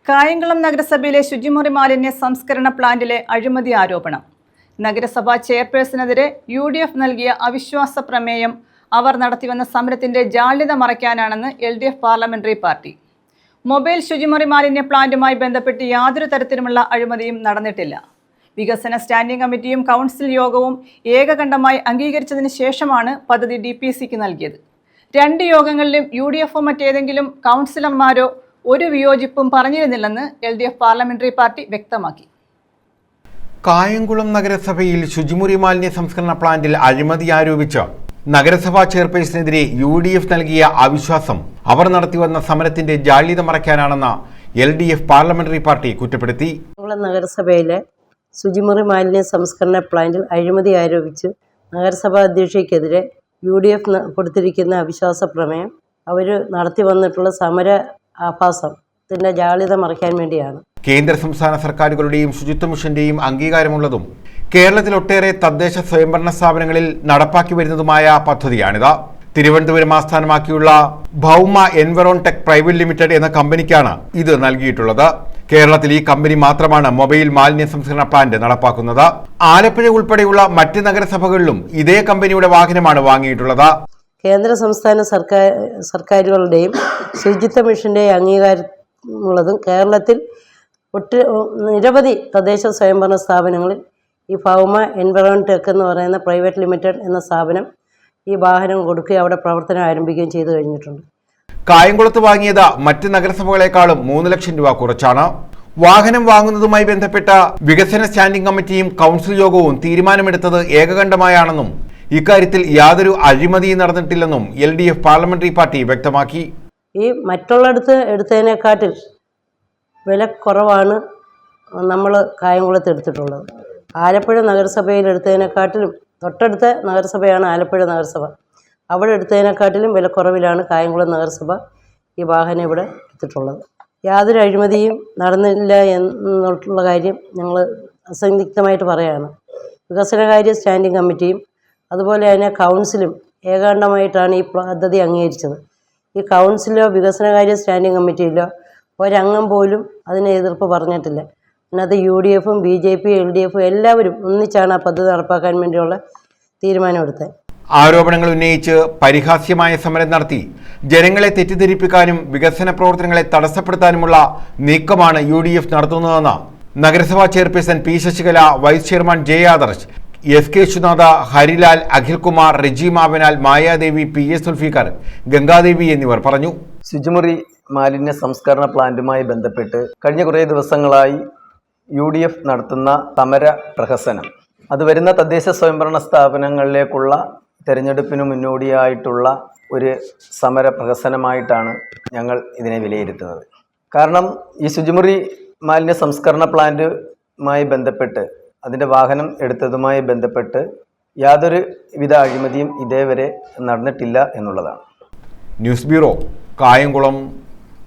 കായംകുളം നഗരസഭയിലെ ശുചിമുറി മാലിന്യ സംസ്കരണ പ്ലാന്റിലെ അഴിമതി ആരോപണം. നഗരസഭാ ചെയർപേഴ്സണെതിരെ UDF നൽകിയ അവിശ്വാസ പ്രമേയം അവർ നടത്തിവന്ന സമരത്തിന്റെ ജാള്യത മറയ്ക്കാനാണെന്ന് LDF പാർലമെന്ററി പാർട്ടി. മൊബൈൽ ശുചിമുറി മാലിന്യ പ്ലാന്റുമായി ബന്ധപ്പെട്ട് യാതൊരു തരത്തിലുമുള്ള അഴിമതിയും നടന്നിട്ടില്ല. വികസന സ്റ്റാൻഡിംഗ് കമ്മിറ്റിയും കൗൺസിൽ യോഗവും ഏകകണ്ഠമായി അംഗീകരിച്ചതിന് ശേഷമാണ് പദ്ധതി DPCക്ക് നൽകിയത്. 2 യോഗങ്ങളിലും UDFോ മറ്റേതെങ്കിലും കൗൺസിലർമാരോ ഒരു വിയോജിപ്പും പറഞ്ഞിരുന്നില്ലെന്ന് LDF പാർലമെന്ററി പാർട്ടി വ്യക്തമാക്കി. കായംകുളം നഗരസഭയിൽ ശുചിമുറി മാലിന്യ സംസ്കരണ പ്ലാന്റിൽ അഴിമതി ആരോപിച്ച് നഗരസഭാ ചെയർപേഴ്സണെതിരെ UDF നൽകിയ അവിശ്വാസം അവർ നടത്തിവന്ന സമരത്തിന്റെ ജാള്യത മറയ്ക്കാനാണെന്ന് LDF പാർലമെന്ററി പാർട്ടി കുറ്റപ്പെടുത്തി. നഗരസഭയിലെ ശുചിമുറി മാലിന്യ സംസ്കരണ പ്ലാന്റിൽ അഴിമതി ആരോപിച്ച് നഗരസഭാ അധ്യക്ഷയ്ക്കെതിരെ UDF കൊടുത്തിരിക്കുന്ന അവിശ്വാസ പ്രമേയം അവർ നടത്തി വന്നിട്ടുള്ള സമര ആഭാസത്തിന്റെ ജാള്യത മറയ്ക്കാൻ വേണ്ടിയാണ്. കേന്ദ്ര സംസ്ഥാന സർക്കാരുകളുടെയും ശുചിത്വ മിഷന്റെയും അംഗീകാരമുള്ളതും കേരളത്തിൽ ഒട്ടേറെ തദ്ദേശ സ്വയംഭരണ സ്ഥാപനങ്ങളിൽ നടപ്പാക്കി വരുന്നതുമായ പദ്ധതിയാണിത്. തിരുവനന്തപുരം ആസ്ഥാനമാക്കിയുള്ള ഭൗമ എൻവറോൺ ടെക് പ്രൈവറ്റ് ലിമിറ്റഡ് എന്ന കമ്പനിക്കാണ് ഇത് നൽകിയിട്ടുള്ളത്. കേരളത്തിൽ ഈ കമ്പനി മാത്രമാണ് മൊബൈൽ മാലിന്യ സംസ്കരണ പ്ലാന്റ് നടപ്പാക്കുന്നത്. ആലപ്പുഴ ഉൾപ്പെടെയുള്ള മറ്റ് നഗരസഭകളിലും ഇതേ കമ്പനിയുടെ വാഹനമാണ് വാങ്ങിയിട്ടുള്ളത്. കേന്ദ്ര സംസ്ഥാന സർക്കാരുകളുടെയും ശുചിത്വ മിഷന്റെയും അംഗീകാരമുള്ളതും കേരളത്തിൽ നിരവധി തദ്ദേശ സ്വയംഭരണ സ്ഥാപനങ്ങളിൽ ഈ ഭൗമ എൻവറോൺ ടെക് എന്ന് പറയുന്ന പ്രൈവറ്റ് ലിമിറ്റഡ് എന്ന സ്ഥാപനം ഈ വാഹനം കൊടുക്കുകയും അവിടെ പ്രവർത്തനം ആരംഭിക്കുകയും ചെയ്തു കഴിഞ്ഞിട്ടുണ്ട്. കായംകുളത്ത് വാങ്ങിയത് മറ്റ് നഗരസഭകളെക്കാളും 3 ലക്ഷം രൂപ കുറച്ചാണ്. വാഹനം വാങ്ങുന്നതുമായി ബന്ധപ്പെട്ട വികസന സ്റ്റാൻഡിംഗ് കമ്മിറ്റിയും കൗൺസിൽ യോഗവും തീരുമാനമെടുത്തത് ഏകകണ്ഠമായാണെന്നും ഇക്കാര്യത്തിൽ യാതൊരു അഴിമതിയും നടന്നിട്ടില്ലെന്നും LDF പാർലമെന്ററി പാർട്ടി വ്യക്തമാക്കി. ഈ മറ്റുള്ളിടത്ത് എടുത്തതിനെക്കാട്ടിൽ വില കുറവാണ് നമ്മൾ കായംകുളത്ത് എടുത്തിട്ടുള്ളത്. ആലപ്പുഴ നഗരസഭയിൽ എടുത്തതിനെക്കാട്ടിലും തൊട്ടടുത്ത നഗരസഭയാണ് ആലപ്പുഴ നഗരസഭ. അവിടെ എടുത്തതിനെക്കാട്ടിലും വില കുറവിലാണ് കായംകുളം നഗരസഭ ഈ വാഹനം ഇവിടെ എടുത്തിട്ടുള്ളത്. യാതൊരു അഴിമതിയും നടന്നില്ല എന്നുള്ള കാര്യം ഞങ്ങൾ അസന്ദിഗ്ധമായിട്ട് പറയുകയാണ്. വികസനകാര്യ സ്റ്റാൻഡിംഗ് കമ്മിറ്റിയും അതുപോലെ തന്നെ കൗൺസിലും ഏകാണ്ഡമായിട്ടാണ് ഈ പദ്ധതി അംഗീകരിച്ചത്. ഈ കൗൺസിലോ വികസനകാര്യ സ്റ്റാൻഡിംഗ് കമ്മിറ്റിയിലോ ഒരംഗം പോലും അതിനെ എതിർപ്പ് പറഞ്ഞിട്ടില്ല. അതിനകത്ത് UDFും BJP LDFും എല്ലാവരും ഒന്നിച്ചാണ് ആ പദ്ധതി നടപ്പാക്കാൻ വേണ്ടിയുള്ള തീരുമാനമെടുത്തത്. ആരോപണങ്ങൾ ഉന്നയിച്ച് പരിഹാസ്യമായ സമരം നടത്തി ജനങ്ങളെ തെറ്റിദ്ധരിപ്പിക്കാനും വികസന പ്രവർത്തനങ്ങളെ തടസ്സപ്പെടുത്താനുമുള്ള നീക്കമാണ് UDF നടത്തുന്നതെന്ന് നഗരസഭാ chairperson P. Sasikala, vice chairman J. Adarsh, SK ശുനാഥ, ഹരിലാൽ, അഖിൽകുമാർ, റെജി മാവനാൽ, മായാദേവി, PA സുൽഫിക്കർ, ഗംഗാദേവി എന്നിവർ പറഞ്ഞു. ശുചിമുറി മാലിന്യ സംസ്കരണ പ്ലാന്റുമായി ബന്ധപ്പെട്ട് കഴിഞ്ഞ കുറേ ദിവസങ്ങളായി UDF നടത്തുന്ന സമര പ്രഹസനം അത് വരുന്ന തദ്ദേശ സ്വയംഭരണ സ്ഥാപനങ്ങളിലേക്കുള്ള തെരഞ്ഞെടുപ്പിന് മുന്നോടിയായിട്ടുള്ള ഒരു സമര പ്രഹസനമായിട്ടാണ് ഞങ്ങൾ ഇതിനെ വിലയിരുത്തുന്നത്. കാരണം ഈ ശുചിമുറി മാലിന്യ സംസ്കരണ പ്ലാന്റുമായി ബന്ധപ്പെട്ട് അതിൻ്റെ വാഹനം എടുത്തതുമായി ബന്ധപ്പെട്ട് യാതൊരു വിധ അഴിമതിയും ഇതേവരെ നടന്നിട്ടില്ല എന്നുള്ളതാണ്. News bureau, Kayamkulam.